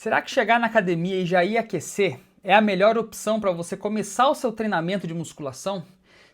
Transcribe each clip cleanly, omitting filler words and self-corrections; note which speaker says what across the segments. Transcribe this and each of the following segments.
Speaker 1: Será que chegar na academia e já ir aquecer é a melhor opção para você começar o seu treinamento de musculação?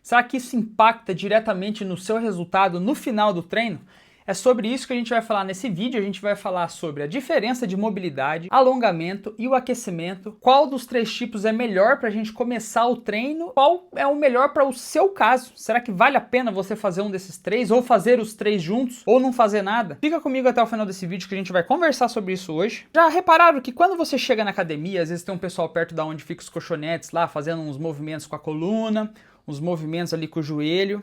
Speaker 1: Será que isso impacta diretamente no seu resultado no final do treino? É sobre isso que a gente vai falar nesse vídeo. A gente vai falar sobre a diferença de mobilidade, alongamento e o aquecimento. Qual dos três tipos é melhor para a gente começar o treino? Qual é o melhor para o seu caso? Será que vale a pena você fazer um desses três? Ou fazer os três juntos? Ou não fazer nada? Fica comigo até o final desse vídeo que a gente vai conversar sobre isso hoje. Já repararam que quando você chega na academia, às vezes tem um pessoal perto da onde ficam os colchonetes lá, fazendo uns movimentos com a coluna, uns movimentos ali com o joelho.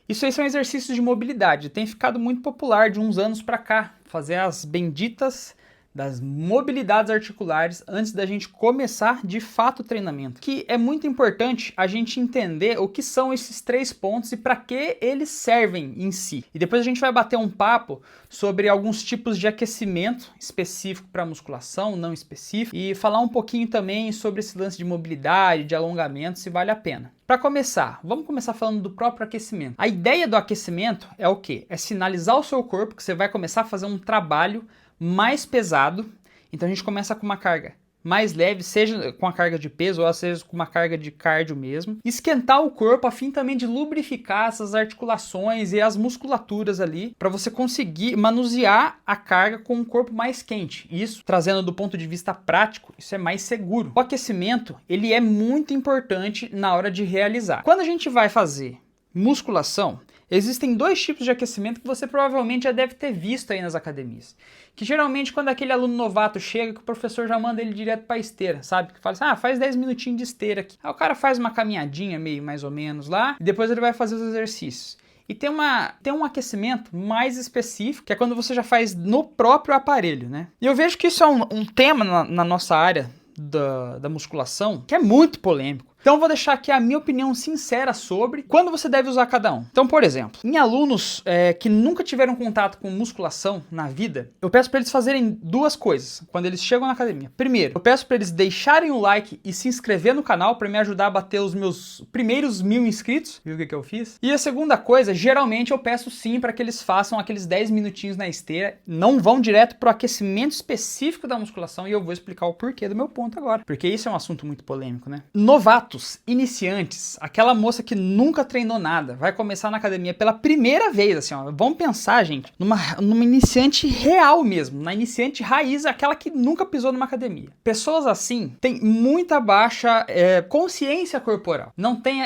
Speaker 1: Isso aí são exercícios de mobilidade, tem ficado muito popular de uns anos para cá, fazer as benditas das mobilidades articulares antes da gente começar de fato o treinamento. Que é muito importante a gente entender o que são esses três pontos e para que eles servem em si. E depois a gente vai bater um papo sobre alguns tipos de aquecimento específico para musculação, não específico, e falar um pouquinho também sobre esse lance de mobilidade, de alongamento, se vale a pena. Para começar, vamos começar falando do próprio aquecimento. A ideia do aquecimento é o quê? É sinalizar ao seu corpo que você vai começar a fazer um trabalho mais pesado. Então a gente começa com uma carga mais leve, seja com a carga de peso ou seja com uma carga de cardio mesmo. Esquentar o corpo a fim também de lubrificar essas articulações e as musculaturas ali, para você conseguir manusear a carga com um corpo mais quente. Isso, trazendo do ponto de vista prático, isso é mais seguro. O aquecimento, ele é muito importante na hora de realizar. Quando a gente vai fazer musculação, existem dois tipos de aquecimento que você provavelmente já deve ter visto aí nas academias. Que geralmente quando aquele aluno novato chega, que o professor já manda ele direto para a esteira, sabe? Que fala assim, faz 10 minutinhos de esteira aqui. Aí o cara faz uma caminhadinha meio mais ou menos lá, e depois ele vai fazer os exercícios. E tem um aquecimento mais específico, que é quando você já faz no próprio aparelho, né? E eu vejo que isso é um tema na nossa área da musculação, que é muito polêmico. Então eu vou deixar aqui a minha opinião sincera sobre quando você deve usar cada um. Então, por exemplo, em alunos que nunca tiveram contato com musculação na vida, eu peço para eles fazerem duas coisas quando eles chegam na academia. Primeiro, eu peço para eles deixarem o like e se inscrever no canal para me ajudar a bater os meus primeiros 1000 inscritos. Viu o que eu fiz? E a segunda coisa, geralmente eu peço sim para que eles façam aqueles 10 minutinhos na esteira, não vão direto para o aquecimento específico da musculação, e eu vou explicar o porquê do meu ponto agora, porque isso é um assunto muito polêmico, né? Novatos, iniciantes, aquela moça que nunca treinou nada, vai começar na academia pela primeira vez, assim, ó, vamos pensar, gente, numa iniciante real mesmo, na iniciante raiz, aquela que nunca pisou numa academia. Pessoas assim têm muita baixa consciência corporal, não tem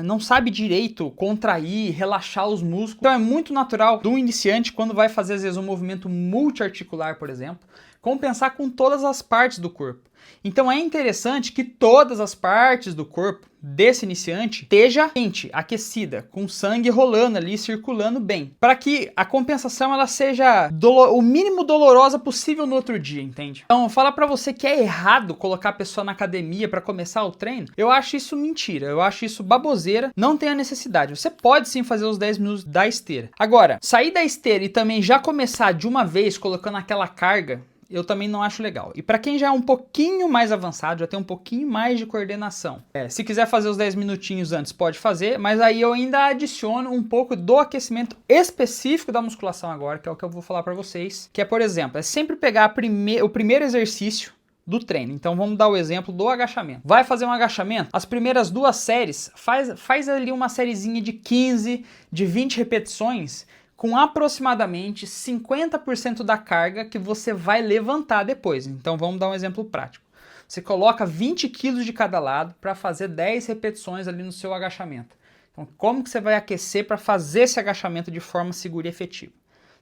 Speaker 1: não sabe direito contrair, relaxar os músculos, então é muito natural do iniciante, quando vai fazer às vezes um movimento multiarticular, por exemplo, compensar com todas as partes do corpo. Então é interessante que todas as partes do corpo desse iniciante esteja quente, aquecida, com sangue rolando ali, circulando bem, para que a compensação ela seja o mínimo dolorosa possível no outro dia, entende? Então, falar para você que é errado colocar a pessoa na academia para começar o treino, eu acho isso mentira, eu acho isso baboseira, não tem a necessidade. Você pode sim fazer os 10 minutos da esteira. Agora, sair da esteira e também já começar de uma vez colocando aquela carga, eu também não acho legal. E para quem já é um pouquinho mais avançado, já tem um pouquinho mais de coordenação, se quiser fazer os 10 minutinhos antes, pode fazer, mas aí eu ainda adiciono um pouco do aquecimento específico da musculação agora, que é o que eu vou falar para vocês, que é, por exemplo, é sempre pegar o primeiro exercício do treino. Então vamos dar o exemplo do agachamento. Vai fazer um agachamento? As primeiras duas séries, faz ali uma sériezinha de 15, de 20 repetições, com aproximadamente 50% da carga que você vai levantar depois. Então vamos dar um exemplo prático. Você coloca 20 kg de cada lado para fazer 10 repetições ali no seu agachamento. Então como que você vai aquecer para fazer esse agachamento de forma segura e efetiva?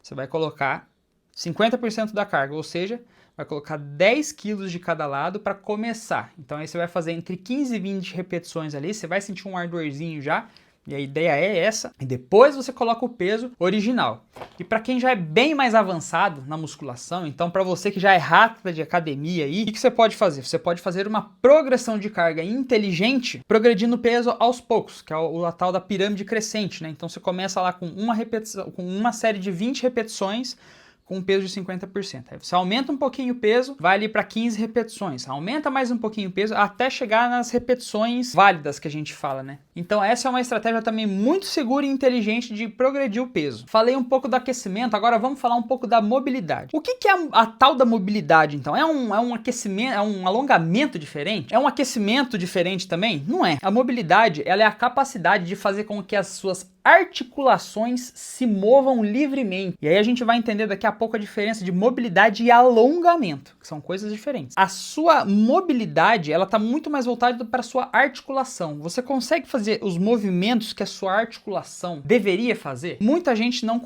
Speaker 1: Você vai colocar 50% da carga, ou seja, vai colocar 10 kg de cada lado para começar. Então aí você vai fazer entre 15 e 20 repetições ali, você vai sentir um ardorzinho já, e a ideia é essa, e depois você coloca o peso original. E para quem já é bem mais avançado na musculação, então para você que já é rata de academia aí, o que você pode fazer? Você pode fazer uma progressão de carga inteligente, progredindo o peso aos poucos, que é a tal da pirâmide crescente, né? Então você começa lá com uma repetição, com uma série de 20 repetições, com um peso de 50%. Aí você aumenta um pouquinho o peso, vai ali para 15 repetições. Aumenta mais um pouquinho o peso até chegar nas repetições válidas que a gente fala, né? Então essa é uma estratégia também muito segura e inteligente de progredir o peso. Falei um pouco do aquecimento, agora vamos falar um pouco da mobilidade. O que é a tal da mobilidade, então? É um aquecimento, é um alongamento diferente? É um aquecimento diferente também? Não é. A mobilidade, ela é a capacidade de fazer com que as suas articulações se movam livremente. E aí a gente vai entender daqui a pouco a diferença de mobilidade e alongamento, que são coisas diferentes. A sua mobilidade, ela está muito mais voltada para a sua articulação. Você consegue fazer os movimentos que a sua articulação deveria fazer? Muita gente não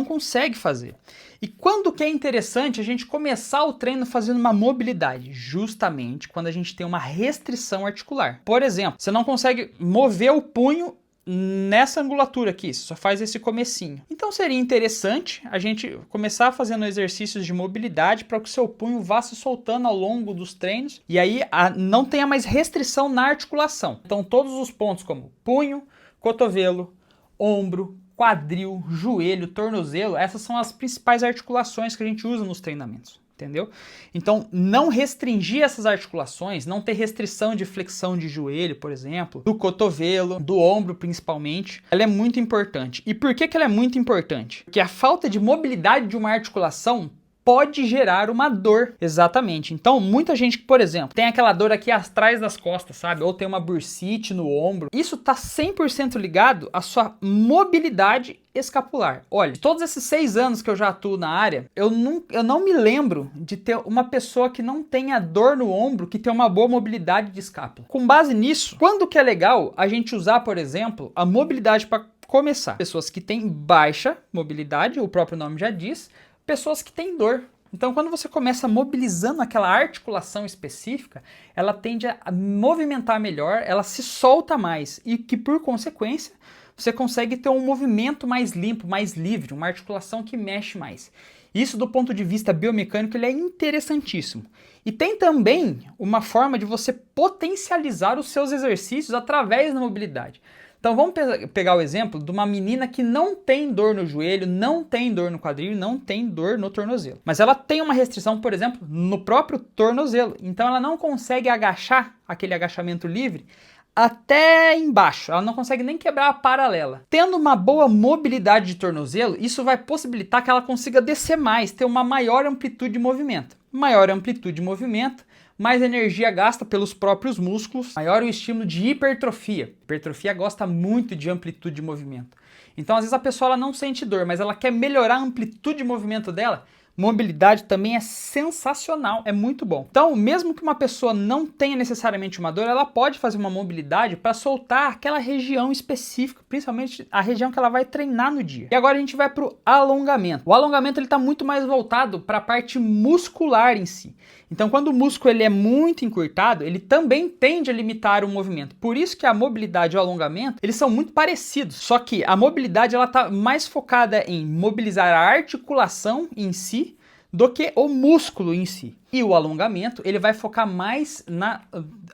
Speaker 1: consegue fazer. E quando que é interessante a gente começar o treino fazendo uma mobilidade? Justamente quando a gente tem uma restrição articular. Por exemplo, você não consegue mover o punho nessa angulatura aqui, você só faz esse comecinho. Então seria interessante a gente começar fazendo exercícios de mobilidade para que o seu punho vá se soltando ao longo dos treinos e aí não tenha mais restrição na articulação. Então todos os pontos como punho, cotovelo, ombro, quadril, joelho, tornozelo, essas são as principais articulações que a gente usa nos treinamentos. Entendeu? Então, não restringir essas articulações, não ter restrição de flexão de joelho, por exemplo, do cotovelo, do ombro principalmente, ela é muito importante. E por que ela é muito importante? Porque a falta de mobilidade de uma articulação pode gerar uma dor. Exatamente. Então, muita gente que, por exemplo, tem aquela dor aqui atrás das costas, sabe? Ou tem uma bursite no ombro. Isso tá 100% ligado à sua mobilidade escapular. Olha, todos esses 6 anos que eu já atuo na área, eu não me lembro de ter uma pessoa que não tenha dor no ombro, que tenha uma boa mobilidade de escápula. Com base nisso, quando que é legal a gente usar, por exemplo, a mobilidade para começar? Pessoas que têm baixa mobilidade, o próprio nome já diz, pessoas que têm dor. Então, quando você começa mobilizando aquela articulação específica, ela tende a movimentar melhor, ela se solta mais e que, por consequência, você consegue ter um movimento mais limpo, mais livre, uma articulação que mexe mais. Isso, do ponto de vista biomecânico, ele é interessantíssimo. E tem também uma forma de você potencializar os seus exercícios através da mobilidade. Então vamos pegar o exemplo de uma menina que não tem dor no joelho, não tem dor no quadril, não tem dor no tornozelo. Mas ela tem uma restrição, por exemplo, no próprio tornozelo. Então ela não consegue agachar, aquele agachamento livre, até embaixo. Ela não consegue nem quebrar a paralela. Tendo uma boa mobilidade de tornozelo, isso vai possibilitar que ela consiga descer mais, ter uma maior amplitude de movimento. Maior amplitude de movimento, mais energia gasta pelos próprios músculos, maior o estímulo de hipertrofia. Hipertrofia gosta muito de amplitude de movimento. Então, às vezes a pessoa ela não sente dor, mas ela quer melhorar a amplitude de movimento dela. Mobilidade também é sensacional, é muito bom. Então, mesmo que uma pessoa não tenha necessariamente uma dor, ela pode fazer uma mobilidade para soltar aquela região específica, principalmente a região que ela vai treinar no dia. E agora a gente vai para o alongamento. O alongamento ele está muito mais voltado para a parte muscular em si. Então, quando o músculo ele é muito encurtado, ele também tende a limitar o movimento. Por isso que a mobilidade e o alongamento, eles são muito parecidos. Só que a mobilidade ela está mais focada em mobilizar a articulação em si do que o músculo em si. E o alongamento, ele vai focar mais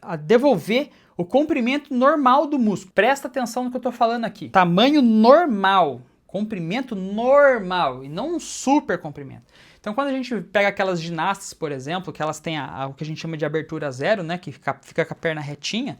Speaker 1: a devolver o comprimento normal do músculo. Presta atenção no que eu estou falando aqui. Tamanho normal, comprimento normal e não um super comprimento. Então, quando a gente pega aquelas ginastas, por exemplo, que elas têm o que a gente chama de abertura zero, né, que fica com a perna retinha,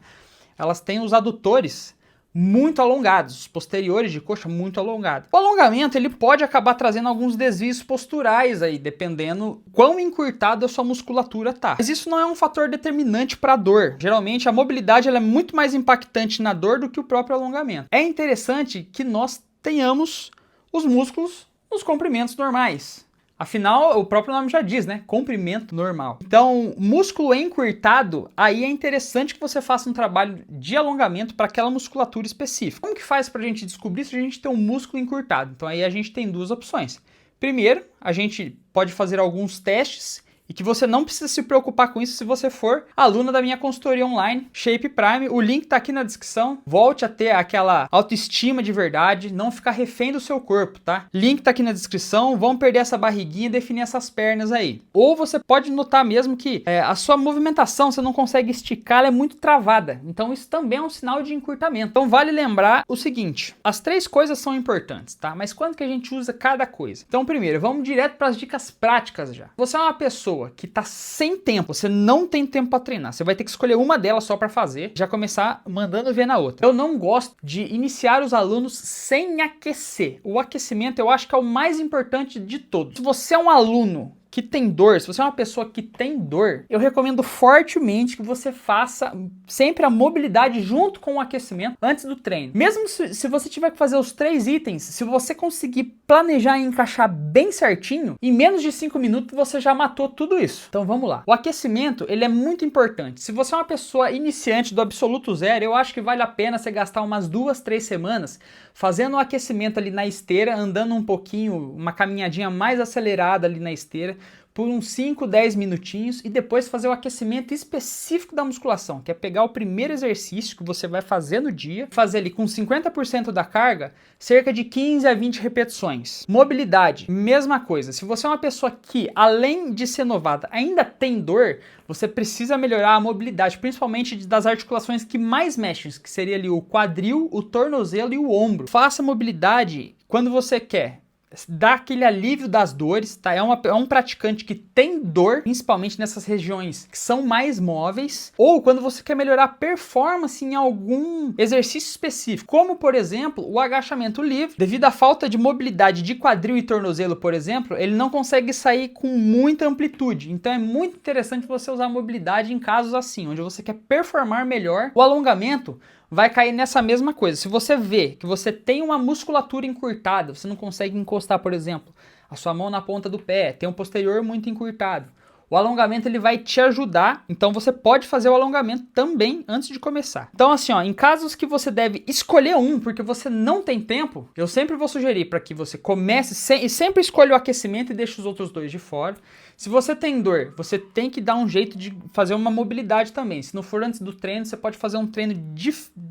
Speaker 1: elas têm os adutores muito alongados, os posteriores de coxa muito alongados. O alongamento ele pode acabar trazendo alguns desvios posturais aí, dependendo quão encurtada a sua musculatura tá. Mas isso não é um fator determinante para a dor. Geralmente a mobilidade ela é muito mais impactante na dor do que o próprio alongamento. É interessante que nós tenhamos os músculos nos comprimentos normais. Afinal, o próprio nome já diz, né? Comprimento normal. Então, músculo encurtado, aí é interessante que você faça um trabalho de alongamento para aquela musculatura específica. Como que faz para a gente descobrir se a gente tem um músculo encurtado? Então, aí a gente tem duas opções. Primeiro, a gente pode fazer alguns testes e que você não precisa se preocupar com isso se você for aluna da minha consultoria online, Shape Prime. O link tá aqui na descrição. Volte a ter aquela autoestima de verdade, não ficar refém do seu corpo, tá? Link tá aqui na descrição. Vamos perder essa barriguinha e definir essas pernas aí. Ou você pode notar mesmo que a sua movimentação, você não consegue esticar, ela é muito travada. Então isso também é um sinal de encurtamento. Então vale lembrar o seguinte, as 3 coisas são importantes, tá? Mas quando que a gente usa cada coisa? Então primeiro, vamos direto para as dicas práticas já. Você é uma pessoa pessoa que tá sem tempo, você não tem tempo para treinar, você vai ter que escolher uma delas só para fazer, já começar mandando ver na outra. Eu não gosto de iniciar os alunos sem aquecer. O aquecimento eu acho que é o mais importante de todos. Se você é um aluno que tem dor, se você é uma pessoa que tem dor, eu recomendo fortemente que você faça sempre a mobilidade junto com o aquecimento antes do treino. Mesmo se você tiver que fazer os 3 itens, se você conseguir planejar e encaixar bem certinho, em menos de 5 minutos você já matou tudo isso. Então vamos lá. O aquecimento, ele é muito importante. Se você é uma pessoa iniciante do absoluto zero, eu acho que vale a pena você gastar umas 2, 3 semanas fazendo o aquecimento ali na esteira, andando um pouquinho, uma caminhadinha mais acelerada ali na esteira, por uns 5, 10 minutinhos e depois fazer o aquecimento específico da musculação, que é pegar o primeiro exercício que você vai fazer no dia, fazer ali com 50% da carga, cerca de 15 a 20 repetições. Mobilidade, mesma coisa. Se você é uma pessoa que, além de ser novata, ainda tem dor, você precisa melhorar a mobilidade, principalmente das articulações que mais mexem, que seria ali o quadril, o tornozelo e o ombro. Faça mobilidade quando você quer dá aquele alívio das dores, tá? É um praticante que tem dor, principalmente nessas regiões que são mais móveis, ou quando você quer melhorar a performance em algum exercício específico, como, por exemplo, o agachamento livre. Devido à falta de mobilidade de quadril e tornozelo, por exemplo, ele não consegue sair com muita amplitude. Então é muito interessante você usar a mobilidade em casos assim, onde você quer performar melhor. O alongamento vai cair nessa mesma coisa. Se você vê que você tem uma musculatura encurtada, você não consegue encostar, por exemplo, a sua mão na ponta do pé, tem um posterior muito encurtado, o alongamento ele vai te ajudar, então você pode fazer o alongamento também antes de começar. Então assim, ó, em casos que você deve escolher um porque você não tem tempo, eu sempre vou sugerir para que você comece e sempre escolha o aquecimento e deixe os outros 2 de fora. Se você tem dor, você tem que dar um jeito de fazer uma mobilidade também. Se não for antes do treino, você pode fazer um treino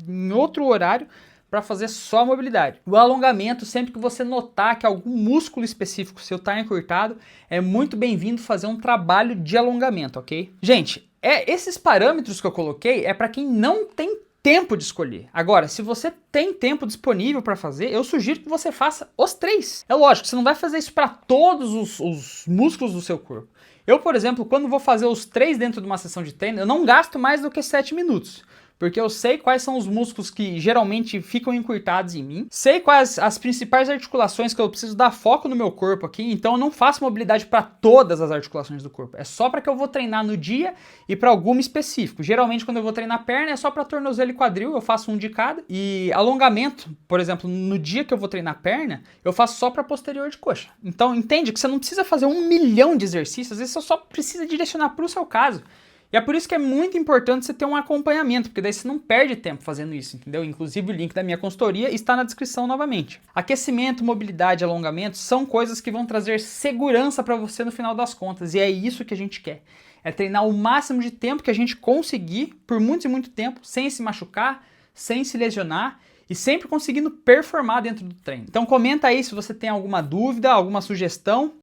Speaker 1: em outro horário para fazer só a mobilidade. O alongamento, sempre que você notar que algum músculo específico seu está encurtado, é muito bem-vindo fazer um trabalho de alongamento, ok? Gente, esses parâmetros que eu coloquei é para quem não tem tempo de escolher. Agora, se você tem tempo disponível para fazer, eu sugiro que você faça os 3. É lógico, você não vai fazer isso para todos os músculos do seu corpo. Eu, por exemplo, quando vou fazer os 3 dentro de uma sessão de treino, eu não gasto mais do que 7 minutos. Porque eu sei quais são os músculos que geralmente ficam encurtados em mim, sei quais as principais articulações que eu preciso dar foco no meu corpo aqui, então eu não faço mobilidade para todas as articulações do corpo. É só para que eu vou treinar no dia e para alguma específico. Geralmente quando eu vou treinar perna é só para tornozelo e quadril, eu faço um de cada. E alongamento, por exemplo, no dia que eu vou treinar perna, eu faço só para posterior de coxa. Então entende que você não precisa fazer 1 milhão de exercícios, às vezes você só precisa direcionar para o seu caso. E é por isso que é muito importante você ter um acompanhamento, porque daí você não perde tempo fazendo isso, entendeu? Inclusive o link da minha consultoria está na descrição novamente. Aquecimento, mobilidade e alongamento são coisas que vão trazer segurança para você no final das contas, e é isso que a gente quer. É treinar o máximo de tempo que a gente conseguir, por muito e muito tempo, sem se machucar, sem se lesionar, e sempre conseguindo performar dentro do treino. Então comenta aí se você tem alguma dúvida, alguma sugestão.